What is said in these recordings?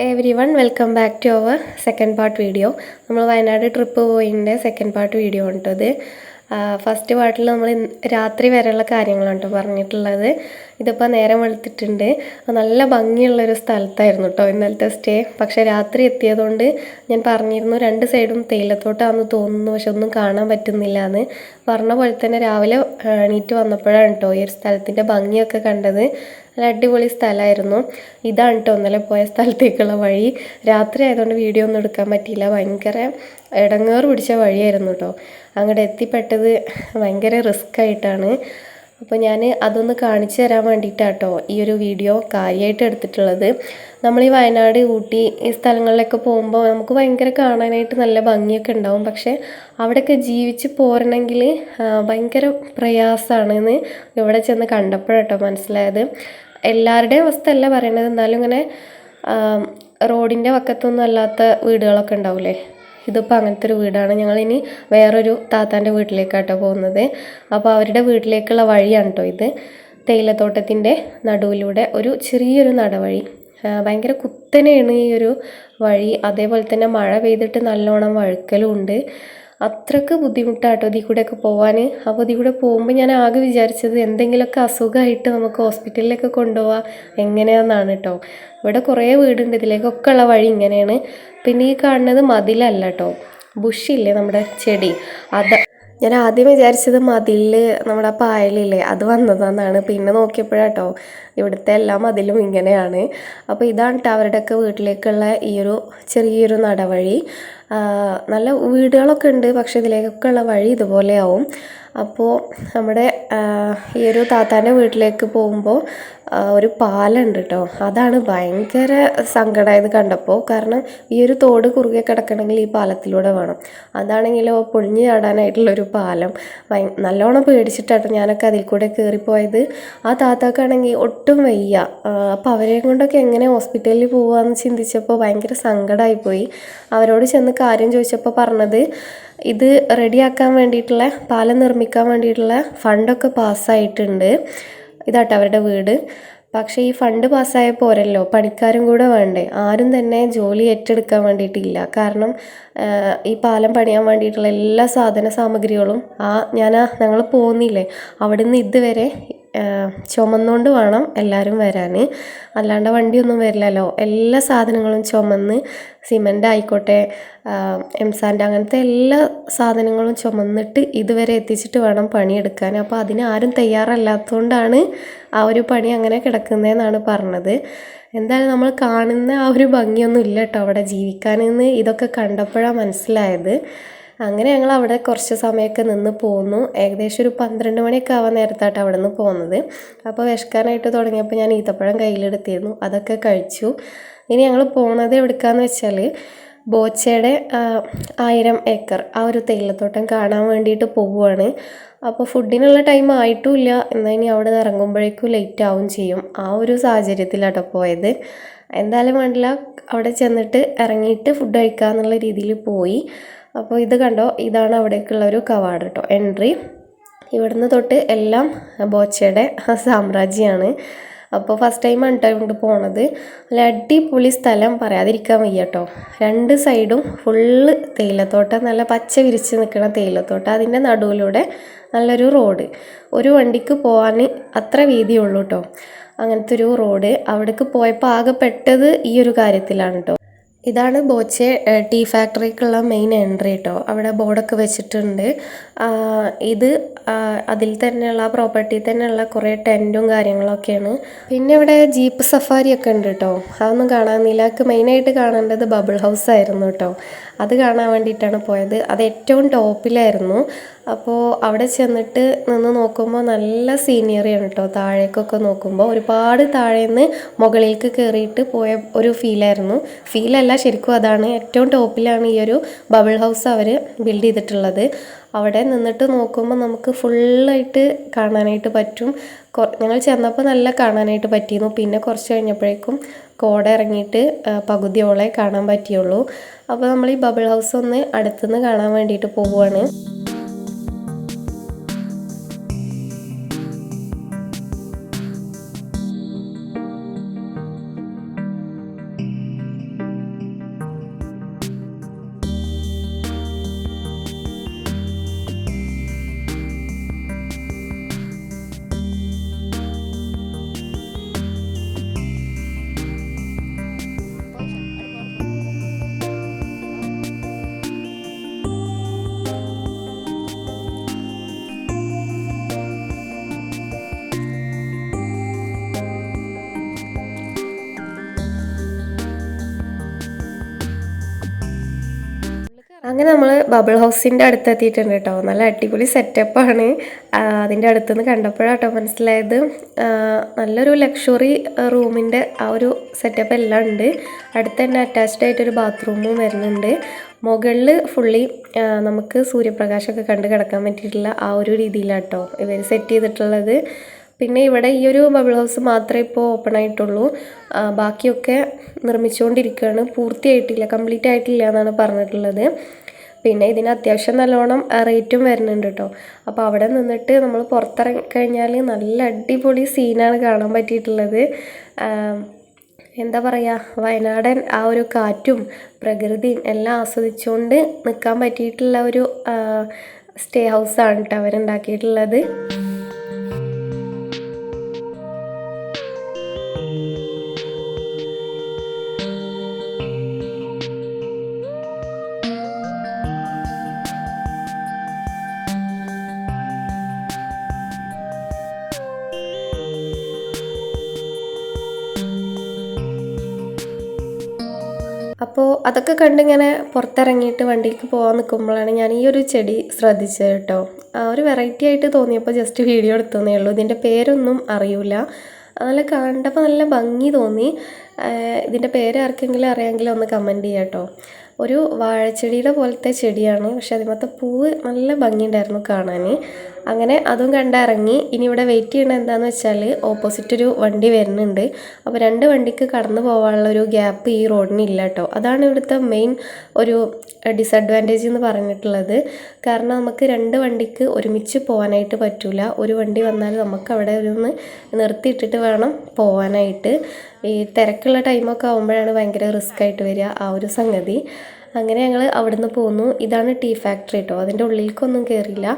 Hey everyone, welcome back to our second part video. നമ്മൾ Wayanad trip പോയതിൻ്റെ second part video ഉണ്ടത്. First പാർട്ടിൽ നമ്മൾ രാത്രി വരെയുള്ള കാര്യങ്ങളാണ് കേട്ടോ പറഞ്ഞിട്ടുള്ളത്. ഇതിപ്പോൾ നേരം വെളുത്തിട്ടുണ്ട്. നല്ല ഭംഗിയുള്ളൊരു സ്ഥലത്തായിരുന്നു കേട്ടോ ഇന്നലത്തെ സ്റ്റേ. പക്ഷേ രാത്രി എത്തിയതുകൊണ്ട് ഞാൻ പറഞ്ഞിരുന്നു 2 സൈഡും തേയിലത്തോട്ടാണെന്ന് തോന്നുന്നു, പക്ഷെ ഒന്നും കാണാൻ പറ്റുന്നില്ല എന്ന്. പറഞ്ഞ പോലെ തന്നെ രാവിലെ എണീറ്റ് വന്നപ്പോഴാണ് കേട്ടോ ഈ ഒരു സ്ഥലത്തിൻ്റെ ഭംഗിയൊക്കെ കണ്ടത്. നല്ല അടിപൊളി സ്ഥലമായിരുന്നു. ഇതാണ് കേട്ടോ ഇന്നലെ പോയ സ്ഥലത്തേക്കുള്ള വഴി. രാത്രി ആയതുകൊണ്ട് വീഡിയോ ഒന്നും എടുക്കാൻ പറ്റിയില്ല. ഭയങ്കര ഇടങ്ങേറ് പിടിച്ച വഴിയായിരുന്നു കേട്ടോ. അങ്ങോട്ട് എത്തിപ്പെട്ടത് ഭയങ്കര റിസ്ക് ആയിട്ടാണ്. അപ്പോൾ ഞാൻ അതൊന്ന് കാണിച്ചു തരാൻ വേണ്ടിയിട്ടാണ് കേട്ടോ ഈ ഒരു വീഡിയോ കാര്യമായിട്ട് എടുത്തിട്ടുള്ളത്. നമ്മൾ ഈ വയനാട്, ഊട്ടി ഈ സ്ഥലങ്ങളിലൊക്കെ പോകുമ്പോൾ നമുക്ക് ഭയങ്കര കാണാനായിട്ട് നല്ല ഭംഗിയൊക്കെ ഉണ്ടാവും. പക്ഷേ അവിടെയൊക്കെ ജീവിച്ച് പോരണമെങ്കിൽ ഭയങ്കര പ്രയാസമാണെന്ന് ഇവിടെ ചെന്ന് കണ്ടപ്പോഴാട്ടോ മനസ്സിലായത്. എല്ലാവരുടെയും അവസ്ഥ അല്ല പറയണത്, എന്നാലും ഇങ്ങനെ റോഡിൻ്റെ വക്കത്തൊന്നും അല്ലാത്ത വീടുകളൊക്കെ ഉണ്ടാവില്ലേ, ഇതിപ്പോൾ അങ്ങനത്തെ ഒരു വീടാണ്. ഞങ്ങളിനി വേറൊരു താത്താൻ്റെ വീട്ടിലേക്കാട്ടോ പോകുന്നത്. അപ്പോൾ അവരുടെ വീട്ടിലേക്കുള്ള വഴിയാണ് കേട്ടോ ഇത്. തേയിലത്തോട്ടത്തിൻ്റെ നടുവിലൂടെ ഒരു ചെറിയൊരു നടവഴി. ഭയങ്കര കുത്തനെയാണ് ഈ ഒരു വഴി. അതേപോലെ തന്നെ മഴ പെയ്തിട്ട് നല്ലോണം വഴുക്കലും ഉണ്ട്. അത്രയ്ക്ക് ബുദ്ധിമുട്ടാട്ടോ ഇതിൽ കൂടെയൊക്കെ പോകാൻ. അപ്പോൾ ഇതിൽ കൂടെ പോകുമ്പോൾ ഞാൻ ആകെ വിചാരിച്ചത് എന്തെങ്കിലുമൊക്കെ അസുഖമായിട്ട് നമുക്ക് ഹോസ്പിറ്റലിലൊക്കെ കൊണ്ടുപോകാം എങ്ങനെയാണെന്നാണ് കേട്ടോ. ഇവിടെ കുറേ വീടുണ്ട്, ഇതിലേക്കൊക്കെ ഉള്ള വഴി ഇങ്ങനെയാണ്. പിന്നെ ഈ കാണുന്നത് മതിലല്ല കേട്ടോ, ബുഷില്ലേ നമ്മുടെ ചെടി, ഞാൻ ആദ്യം വിചാരിച്ചത് മതിലിൽ നമ്മുടെ പായലില്ലേ അത് വന്നതെന്നാണ്. പിന്നെ നോക്കിയപ്പോഴാട്ടോ ഇവിടുത്തെ എല്ലാ മതിലും ഇങ്ങനെയാണ്. അപ്പോൾ ഇതാണ് കേട്ടോ അവരുടെയൊക്കെ വീട്ടിലേക്കുള്ള ഈ ഒരു ചെറിയൊരു നടവഴി. നല്ല വീടുകളൊക്കെ ഉണ്ട്, പക്ഷേ ഇതിലേക്കൊക്കെ ഉള്ള വഴി ഇതുപോലെയാവും. അപ്പോൾ നമ്മുടെ ഈ ഒരു താത്താൻ്റെ വീട്ടിലേക്ക് പോകുമ്പോൾ ഒരു പാലമുണ്ട് കേട്ടോ. അതാണ് ഭയങ്കര സങ്കടമായത് കണ്ടപ്പോൾ. കാരണം ഈ ഒരു തോട് കുറുകെ കിടക്കണമെങ്കിൽ ഈ പാലത്തിലൂടെ വേണം. അതാണെങ്കിലോ പൊളിഞ്ഞു ചാടാനായിട്ടുള്ളൊരു പാലം. നല്ലോണം പേടിച്ചിട്ടാട്ടോ ഞാനൊക്കെ അതിൽ കൂടെ കയറിപ്പോയത്. ആ താത്താക്കാണെങ്കിൽ ഒട്ടും വയ്യ. അപ്പോൾ അവരെയും കൊണ്ടൊക്കെ എങ്ങനെ ഹോസ്പിറ്റലിൽ പോകാമെന്ന് ചിന്തിച്ചപ്പോൾ ഭയങ്കര സങ്കടമായിപ്പോയി. അവരോട് ചെന്ന് കാര്യം ചോദിച്ചപ്പോൾ പറഞ്ഞത് ഇത് റെഡിയാക്കാൻ വേണ്ടിയിട്ടുള്ള, പാലം നിർമ്മിക്കാൻ വേണ്ടിയിട്ടുള്ള ഫണ്ടൊക്കെ പാസ്സായിട്ടുണ്ട്. ഇതാട്ടോ അവരുടെ വീട്. പക്ഷേ ഈ ഫണ്ട് പാസ്സായ പോരല്ലോ, പണിക്കാരും കൂടെ വേണ്ടേ. ആരും തന്നെ ജോലി ഏറ്റെടുക്കാൻ വേണ്ടിയിട്ടില്ല. കാരണം ഈ പാലം പണിയാൻ വേണ്ടിയിട്ടുള്ള എല്ലാ സാധന സാമഗ്രികളും ഞങ്ങൾ പോകുന്നില്ലേ അവിടെ നിന്ന് ഇതുവരെ ചുമന്നുകൊണ്ട് വേണം എല്ലാവരും വരാൻ. അല്ലാണ്ട് വണ്ടിയൊന്നും വരില്ലല്ലോ. എല്ലാ സാധനങ്ങളും ചുമന്ന്, സിമൻ്റ് ആയിക്കോട്ടെ, എംസാൻഡ്, അങ്ങനത്തെ എല്ലാ സാധനങ്ങളും ചുമന്നിട്ട് ഇതുവരെ എത്തിച്ചിട്ട് വേണം പണിയെടുക്കാൻ. അപ്പോൾ അതിന് ആരും തയ്യാറല്ലാത്തതുകൊണ്ടാണ് ആ ഒരു പണി അങ്ങനെ കിടക്കുന്നതെന്നാണ് പറഞ്ഞത്. എന്തായാലും നമ്മൾ കാണുന്ന ആ ഒരു ഭംഗിയൊന്നും ഇല്ല കേട്ടോ അവിടെ ജീവിക്കാനെന്ന് ഇതൊക്കെ കണ്ടപ്പോഴാണ് മനസ്സിലായത്. അങ്ങനെ ഞങ്ങൾ അവിടെ കുറച്ച് സമയമൊക്കെ നിന്ന് പോന്നു. ഏകദേശം ഒരു 12 മണിയൊക്കെ ആവാൻ നേരത്തായിട്ട് അവിടെ നിന്ന് പോകുന്നത്. അപ്പോൾ വിശക്കാനായിട്ട് തുടങ്ങിയപ്പോൾ ഞാൻ ഈത്തപ്പഴം കയ്യിലെടുത്തിരുന്നു, അതൊക്കെ കഴിച്ചു. ഇനി ഞങ്ങൾ പോകുന്നത് എവിടേക്കാന്ന് വെച്ചാൽ ബോച്ചയുടെ 1000 ഏക്കർ ആ ഒരു തേയിലത്തോട്ടം കാണാൻ വേണ്ടിയിട്ട് പോവുകയാണ്. അപ്പോൾ ഫുഡിനുള്ള ടൈം ആയിട്ടുമില്ല, എന്നാൽ ഇനി അവിടെ നിന്ന് ഇറങ്ങുമ്പോഴേക്കും ലേറ്റ് ആവും ചെയ്യും. ആ ഒരു സാഹചര്യത്തിലാട്ടോ പോയത്. എന്തായാലും വേണ്ടില്ല, അവിടെ ചെന്നിട്ട് ഇറങ്ങിയിട്ട് ഫുഡ് കഴിക്കാമെന്നുള്ള രീതിയിൽ പോയി. അപ്പോൾ ഇത് കണ്ടോ, ഇതാണ് അവിടേക്കുള്ള ഒരു കവാടം കേട്ടോ, എൻട്രി. ഇവിടുന്ന് തൊട്ട് എല്ലാം ബോച്ചയുടെ സാമ്രാജ്യമാണ്. അപ്പോൾ ഫസ്റ്റ് ടൈമാണ് കേട്ടോ ഇങ്ങോട്ട് പോണത്. നല്ല അടിപൊളി സ്ഥലം, പറയാതിരിക്കാൻ വയ്യ കേട്ടോ. 2 സൈഡും ഫുള്ള് തേയിലത്തോട്ടം, നല്ല പച്ച വിരിച്ച് നിൽക്കുന്ന തേയിലത്തോട്ടം. അതിൻ്റെ നടുവിലൂടെ നല്ലൊരു റോഡ്. ഒരു വണ്ടിക്ക് പോകാൻ അത്ര വീതിയുള്ളൂ കേട്ടോ. അങ്ങനത്തെ ഒരു റോഡ്. അവിടേക്ക് പോയപ്പോൾ ആകെ പെട്ടത് ഈ ഒരു കാര്യത്തിലാണ് കേട്ടോ. ഇതാണ് ബോച്ചെ ടീ ഫാക്ടറിക്കുള്ള മെയിൻ എൻട്രി കേട്ടോ. അവിടെ ബോർഡൊക്കെ വെച്ചിട്ടുണ്ട്. ഇത് അതിൽ തന്നെയുള്ള ആ പ്രോപ്പർട്ടിയിൽ തന്നെയുള്ള കുറേ ടെൻറ്റും കാര്യങ്ങളൊക്കെയാണ്. പിന്നെ ഇവിടെ ജീപ്പ് സഫാരിയൊക്കെ ഉണ്ട് കേട്ടോ. അതൊന്നും കാണാനില്ല. മെയിനായിട്ട് കാണേണ്ടത് ബബിൾ ഹൗസ് ആയിരുന്നു കേട്ടോ. അത് കാണാൻ വേണ്ടിയിട്ടാണ് പോയത്. അത് ഏറ്റവും ടോപ്പിലായിരുന്നു. അപ്പോൾ അവിടെ ചെന്നിട്ട് നിന്ന് നോക്കുമ്പോൾ നല്ല സീനിയറിയാണ് കേട്ടോ. താഴേക്കൊക്കെ നോക്കുമ്പോൾ ഒരുപാട് താഴേന്ന് മുകളിലേക്ക് കയറിയിട്ട് പോയ ഒരു ഫീലായിരുന്നു. ഫീലല്ല, ശരിക്കും അതാണ്. ഏറ്റവും ടോപ്പിലാണ് ഈ ഒരു ബബിൾ ഹൗസ് അവർ ബിൽഡ് ചെയ്തിട്ടുള്ളത്. അവിടെ നിന്നിട്ട് നോക്കുമ്പോൾ നമുക്ക് ഫുള്ളായിട്ട് കാണാനായിട്ട് പറ്റും. ഞങ്ങൾ ചെന്നപ്പോൾ നല്ല കാണാനായിട്ട് പറ്റിയിരുന്നു. പിന്നെ കുറച്ച് കഴിഞ്ഞപ്പോഴേക്കും കോട ഇറങ്ങിയിട്ട് പകുതിയോളെ കാണാൻ പറ്റിയുള്ളൂ. അപ്പോൾ നമ്മൾ ഈ ബബിൾ ഹൗസ് ഒന്ന് അടുത്തുനിന്ന് കാണാൻ വേണ്ടിയിട്ട് പോവുകയാണ്. അങ്ങനെ നമ്മൾ ബബിൾ ഹൗസിൻ്റെ അടുത്തെത്തിയിട്ടുണ്ട് കേട്ടോ. നല്ല അടിപൊളി സെറ്റപ്പാണ്. അതിൻ്റെ അടുത്തുനിന്ന് കണ്ടപ്പോഴാട്ടോ മനസ്സിലായത്. നല്ലൊരു ലക്ഷറി റൂമിൻ്റെ ആ ഒരു സെറ്റപ്പ് എല്ലാം ഉണ്ട്. അടുത്ത് തന്നെ അറ്റാച്ച്ഡ് ആയിട്ടൊരു ബാത്റൂമും വരുന്നുണ്ട്. മുകളിൽ ഫുള്ളി നമുക്ക് സൂര്യപ്രകാശമൊക്കെ കണ്ട് കിടക്കാൻ പറ്റിയിട്ടുള്ള ആ ഒരു രീതിയിലാട്ടോ ഇവർ സെറ്റ് ചെയ്തിട്ടുള്ളത്. പിന്നെ ഇവിടെ ഈ ഒരു ബബിൾ ഹൗസ് മാത്രമേ ഇപ്പോൾ ഓപ്പൺ ആയിട്ടുള്ളൂ. ബാക്കിയൊക്കെ നിർമ്മിച്ചുകൊണ്ടിരിക്കുകയാണ്. പൂർത്തിയായിട്ടില്ല, കംപ്ലീറ്റ് ആയിട്ടില്ല എന്നാണ് പറഞ്ഞിട്ടുള്ളത്. പിന്നെ ഇതിന് അത്യാവശ്യം നല്ലോണം റേറ്റും വരുന്നുണ്ട് കേട്ടോ. അപ്പോൾ അവിടെ നിന്നിട്ട് നമ്മൾ പുറത്തിറങ്ങി കഴിഞ്ഞാൽ നല്ല അടിപൊളി സീനാണ് കാണാൻ പറ്റിയിട്ടുള്ളത്. എന്താ പറയുക, വയനാടൻ ആ ഒരു കാറ്റും പ്രകൃതിയും എല്ലാം ആസ്വദിച്ചുകൊണ്ട് നിൽക്കാൻ പറ്റിയിട്ടുള്ള ഒരു സ്റ്റേ ഹൗസാണ് കേട്ടോ അവരുണ്ടാക്കിയിട്ടുള്ളത്. അപ്പോൾ അതൊക്കെ കണ്ടിങ്ങനെ പുറത്തിറങ്ങിയിട്ട് വണ്ടിക്ക് പോകാൻ നിൽക്കുമ്പോഴാണ് ഞാൻ ഈ ഒരു ചെടി ശ്രദ്ധിച്ചത് കേട്ടോ. ഒരു വെറൈറ്റി ആയിട്ട് തോന്നിയപ്പോൾ ജസ്റ്റ് വീഡിയോ എടുത്തതേ ഉള്ളൂ. ഇതിൻ്റെ പേരൊന്നും അറിയില്ല. നല്ല കണ്ടപ്പോൾ നല്ല ഭംഗി തോന്നി. ഇതിൻ്റെ പേര് ആർക്കെങ്കിലും അറിയാമെങ്കിൽ ഒന്ന് കമൻറ്റ് ചെയ്യാം കേട്ടോ. ഒരു വാഴച്ചെടിയുടെ പോലത്തെ ചെടിയാണ്, പക്ഷെ അതിമത്തെ പൂവ് നല്ല ഭംഗിയുണ്ടായിരുന്നു കാണാൻ. അങ്ങനെ അതും കണ്ടിറങ്ങി. ഇനി ഇവിടെ വെയിറ്റ് ചെയ്യണത് എന്താണെന്ന് വെച്ചാൽ ഓപ്പോസിറ്റ് ഒരു വണ്ടി വരുന്നുണ്ട്. അപ്പോൾ 2 വണ്ടിക്ക് കടന്നു പോകാനുള്ള ഒരു ഗ്യാപ്പ് ഈ റോഡിന് ഇല്ല കേട്ടോ. അതാണ് ഇവിടുത്തെ മെയിൻ ഒരു ഡിസഡ്വാൻറ്റേജ് എന്ന് പറഞ്ഞിട്ടുള്ളത്. കാരണം നമുക്ക് 2 വണ്ടിക്ക് ഒരുമിച്ച് പോകാനായിട്ട് പറ്റില്ല. ഒരു വണ്ടി വന്നാൽ നമുക്ക് അവിടെ ഒന്ന് നിർത്തിയിട്ടിട്ട് വേണം പോകാനായിട്ട്. ഈ തിരക്കുള്ള ടൈമൊക്കെ ആകുമ്പോഴാണ് ഭയങ്കര റിസ്ക് ആയിട്ട് വരിക ആ ഒരു സംഗതി. അങ്ങനെ ഞങ്ങൾ അവിടുന്ന് പോന്നു. ഇതാണ് ടീ ഫാക്ടറി കേട്ടോ. അതിൻ്റെ ഉള്ളിലേക്കൊന്നും കയറിയില്ല.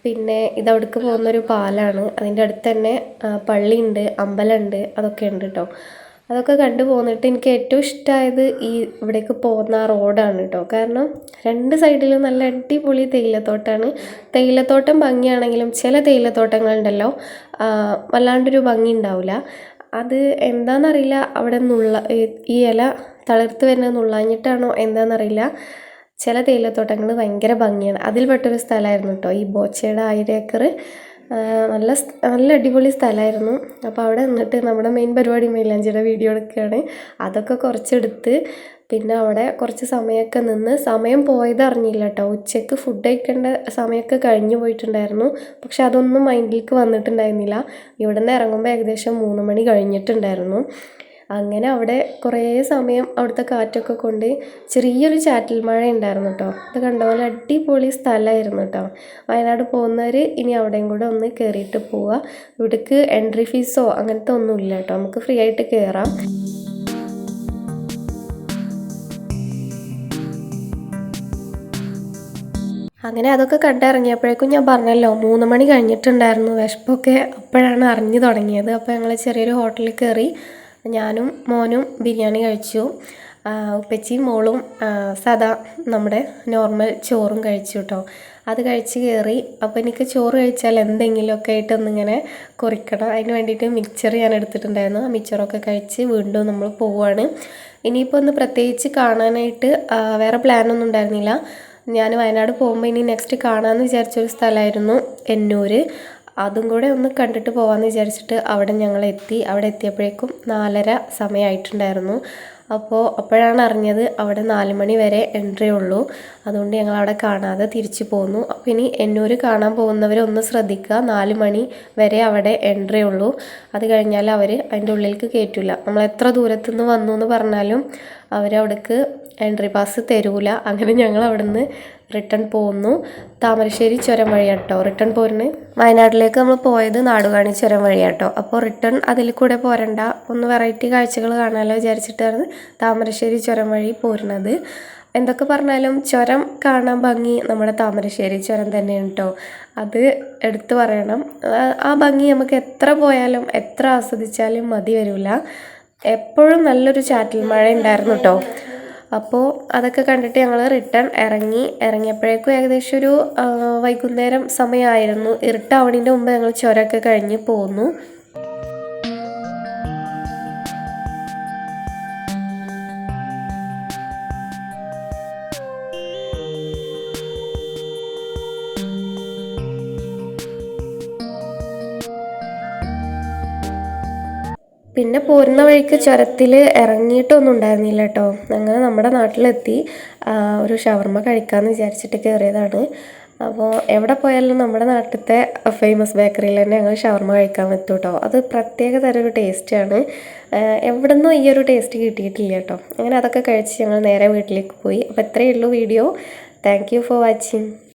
പിന്നെ ഇതവിടേക്ക് പോകുന്നൊരു പാലാണ്. അതിൻ്റെ അടുത്ത് തന്നെ പള്ളിയുണ്ട്, അമ്പലമുണ്ട്, അതൊക്കെ ഉണ്ട് കേട്ടോ. അതൊക്കെ കണ്ടു പോന്നിട്ട് എനിക്ക് ഏറ്റവും ഇഷ്ടമായത് ഈ ഇവിടേക്ക് പോകുന്ന റോഡാണ് കേട്ടോ. കാരണം 2 സൈഡിലും നല്ല അടിപൊളി തേയിലത്തോട്ടമാണ്. തേയിലത്തോട്ടം ഭംഗിയാണെങ്കിലും ചില തേയിലത്തോട്ടങ്ങളുണ്ടല്ലോ വല്ലാണ്ടൊരു ഭംഗി ഉണ്ടാവില്ല. അത് എന്താണെന്നറിയില്ല, അവിടെ ഈ ഇല തളിർത്ത് വരുന്നത് നുള്ളാഞ്ഞിട്ടാണോ എന്താണെന്നറിയില്ല, ചില തേയിലത്തോട്ടങ്ങൾ ഭയങ്കര ഭംഗിയാണ്. അതിൽപ്പെട്ടൊരു സ്ഥലമായിരുന്നു കേട്ടോ ഈ ബോച്ചയുടെ 1000 ഏക്കർ. നല്ല അടിപൊളി സ്ഥലമായിരുന്നു. അപ്പോൾ അവിടെ നിന്നിട്ട് നമ്മുടെ മെയിൻ പരിപാടി മൈലാഞ്ചിയുടെ വീഡിയോ എടുക്കുകയാണ്. അതൊക്കെ കുറച്ചെടുത്ത് പിന്നെ അവിടെ കുറച്ച് സമയമൊക്കെ നിന്ന്, സമയം പോയത് അറിഞ്ഞില്ല കേട്ടോ. ഉച്ചയ്ക്ക് ഫുഡ് കഴിക്കേണ്ട സമയമൊക്കെ കഴിഞ്ഞു പോയിട്ടുണ്ടായിരുന്നു. പക്ഷെ അതൊന്നും മൈൻഡിലേക്ക് വന്നിട്ടുണ്ടായിരുന്നില്ല. ഇവിടെ നിന്ന് ഇറങ്ങുമ്പോൾ ഏകദേശം 3 മണി കഴിഞ്ഞിട്ടുണ്ടായിരുന്നു. അങ്ങനെ അവിടെ കുറേ സമയം അവിടുത്തെ കാറ്റൊക്കെ കൊണ്ട് ചെറിയൊരു ചാറ്റൽ മഴ ഉണ്ടായിരുന്നു കേട്ടോ. അത് കണ്ട പോലെ അടിപൊളി സ്ഥലമായിരുന്നു കേട്ടോ. വയനാട് പോകുന്നവർ ഇനി അവിടെയും കൂടെ ഒന്ന് കയറിയിട്ട് പോവുക. ഇവിടേക്ക് എൻട്രി ഫീസോ അങ്ങനത്തെ ഒന്നുമില്ല കേട്ടോ. നമുക്ക് ഫ്രീ ആയിട്ട് കയറാം. അങ്ങനെ അതൊക്കെ കണ്ടിറങ്ങിയപ്പോഴേക്കും ഞാൻ പറഞ്ഞല്ലോ 3 മണി കഴിഞ്ഞിട്ടുണ്ടായിരുന്നു. വിശപ്പൊക്കെ അപ്പോഴാണ് അറിഞ്ഞു തുടങ്ങിയത്. അപ്പോൾ ഞങ്ങൾ ചെറിയൊരു ഹോട്ടലിൽ കയറി. ഞാനും മോനും ബിരിയാണി കഴിച്ചു. ഉപ്പച്ചിയും മോളും സാദാ നമ്മുടെ നോർമൽ ചോറും കഴിച്ചു കേട്ടോ. അത് കഴിച്ച് കയറി. അപ്പോൾ എനിക്ക് ചോറ് കഴിച്ചാൽ എന്തെങ്കിലുമൊക്കെ ആയിട്ടൊന്നിങ്ങനെ കുറിക്കണം. അതിന് വേണ്ടിയിട്ട് മിക്സർ ഞാൻ എടുത്തിട്ടുണ്ടായിരുന്നു. ആ മിക്സറൊക്കെ കഴിച്ച് വീണ്ടും നമ്മൾ പോവുകയാണ്. ഇനിയിപ്പോൾ ഒന്ന് പ്രത്യേകിച്ച് കാണാനായിട്ട് വേറെ പ്ലാനൊന്നും ഉണ്ടായിരുന്നില്ല. ഞാൻ വയനാട് പോകുമ്പോൾ ഇനി നെക്സ്റ്റ് കാണാമെന്ന് വിചാരിച്ചൊരു സ്ഥലമായിരുന്നു എന്നൂർ. അതും കൂടെ ഒന്ന് കണ്ടിട്ട് പോകാമെന്ന് വിചാരിച്ചിട്ട് അവിടെ ഞങ്ങൾ എത്തി. അവിടെ എത്തിയപ്പോഴേക്കും 4:30 സമയമായിട്ടുണ്ടായിരുന്നു. അപ്പോഴാണ് അറിഞ്ഞത് അവിടെ 4 മണി വരെ എൻട്രി ഉള്ളൂ. അതുകൊണ്ട് ഞങ്ങൾ അവിടെ കാണാതെ തിരിച്ചു പോന്നു. അപ്പോൾ ഇനി എന്നൂർ കാണാൻ പോകുന്നവരൊന്ന് ശ്രദ്ധിക്കുക, 4 മണി വരെ അവിടെ എൻട്രി ഉള്ളൂ. അത് കഴിഞ്ഞാൽ അവർ അതിൻ്റെ ഉള്ളിലേക്ക് കയറ്റില്ല. നമ്മൾ എത്ര ദൂരത്തുനിന്ന് വന്നു എന്ന് പറഞ്ഞാലും അവരവിടേക്ക് എൻട്രി പാസ് തരൂല. അങ്ങനെ ഞങ്ങൾ അവിടുന്ന് റിട്ടേൺ പോന്നു. താമരശ്ശേരി ചുരം വഴിയാട്ടോ റിട്ടേൺ പോരുന്നത്. വയനാട്ടിലേക്ക് നമ്മൾ പോയത് നാടുകാണി ചുരം വഴിയാട്ടോ. അപ്പോൾ റിട്ടേൺ അതിൽ കൂടെ പോരണ്ട, ഒന്ന് വെറൈറ്റി കാഴ്ചകൾ കാണാമല്ലോ വിചാരിച്ചിട്ടാണ് താമരശ്ശേരി ചുരം വഴി പോരുന്നത്. എന്തൊക്കെ പറഞ്ഞാലും ചുരം കാണാൻ ഭംഗി നമ്മുടെ താമരശ്ശേരി ചുരം തന്നെയാണ് കേട്ടോ. അത് എടുത്തു പറയണം. ആ ഭംഗി നമുക്ക് എത്ര പോയാലും എത്ര ആസ്വദിച്ചാലും മതി വരില്ല. എപ്പോഴും നല്ലൊരു ചാറ്റൽ മഴ ഉണ്ടായിരുന്നു കേട്ടോ. അപ്പോൾ അതൊക്കെ കണ്ടിട്ട് ഞങ്ങൾ റിട്ടേൺ ഇറങ്ങിയപ്പോഴേക്കും ഏകദേശം ഒരു വൈകുന്നേരം സമയമായിരുന്നു. ഇരുട്ടാവണതിൻ്റെ മുമ്പ് ഞങ്ങൾ ചുരമൊക്കെ കഴിഞ്ഞ് പോന്നു. പിന്നെ പോരുന്ന വഴിക്ക് ചുരത്തിൽ ഇറങ്ങിയിട്ടൊന്നും ഉണ്ടായിരുന്നില്ല കേട്ടോ. അങ്ങനെ നമ്മുടെ നാട്ടിലെത്തി ഒരു ഷവർമ്മ കഴിക്കാമെന്ന് വിചാരിച്ചിട്ട് കയറിയതാണ്. അപ്പോൾ എവിടെ പോയാലും നമ്മുടെ നാട്ടിലത്തെ ഫേമസ് ബേക്കറിയിൽ തന്നെ ഞങ്ങൾ ഷവർമ്മ കഴിക്കാൻ പറ്റും കേട്ടോ. അത് പ്രത്യേക തരം ഒരു ടേസ്റ്റാണ്. എവിടെ നിന്നും ഈ ഒരു ടേസ്റ്റ് കിട്ടിയിട്ടില്ല കേട്ടോ. അങ്ങനെ അതൊക്കെ കഴിച്ച് ഞങ്ങൾ നേരെ വീട്ടിലേക്ക് പോയി. അപ്പോൾ ഇത്രയേ ഉള്ളൂ video. Thank you for watching.